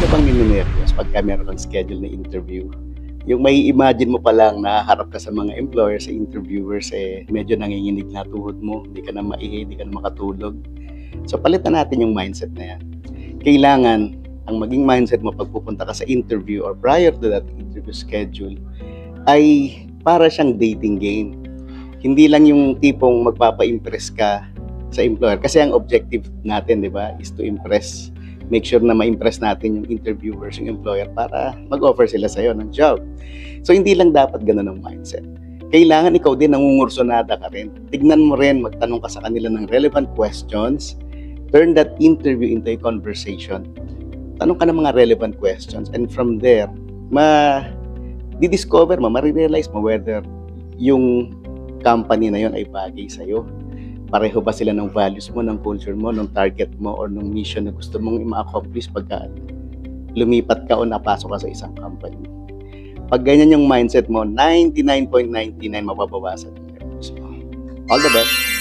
ka bang ninenervyos pagka meron kang schedule na interview? Yung may imagine mo pa lang na harap ka sa mga employers, sa interviewers, medyo nanginginig na tuhod mo, hindi ka na maihi, hindi ka na makatulog. So palitan natin yung mindset na yan. Kailangan ang maging mindset mo pag pupunta ka sa interview or prior to that interview schedule ay para siyang dating game. Hindi lang yung tipong magpapa-impress ka sa employer. Kasi ang objective natin, di ba, is to impress. Make sure na ma-impress natin yung interviewers, yung employer para mag-offer sila sa'yo ng job. So, hindi lang dapat ganun ang mindset. Kailangan ikaw din nangungursunada ka rin. Tignan mo rin, magtanong ka sa kanila ng relevant questions. Turn that interview into a conversation. Tanong ka ng mga relevant questions. And from there, di-discover mo, ma-realize mo whether yung company na yon ay bagay sa'yo. Pareho ba sila ng values mo, ng culture mo, ng target mo, or ng mission na gusto mong i-accomplish pagka lumipat ka o napasok ka sa isang company. Pag ganyan yung mindset mo, 99.99 mababawasan yung nervous mo. All the best!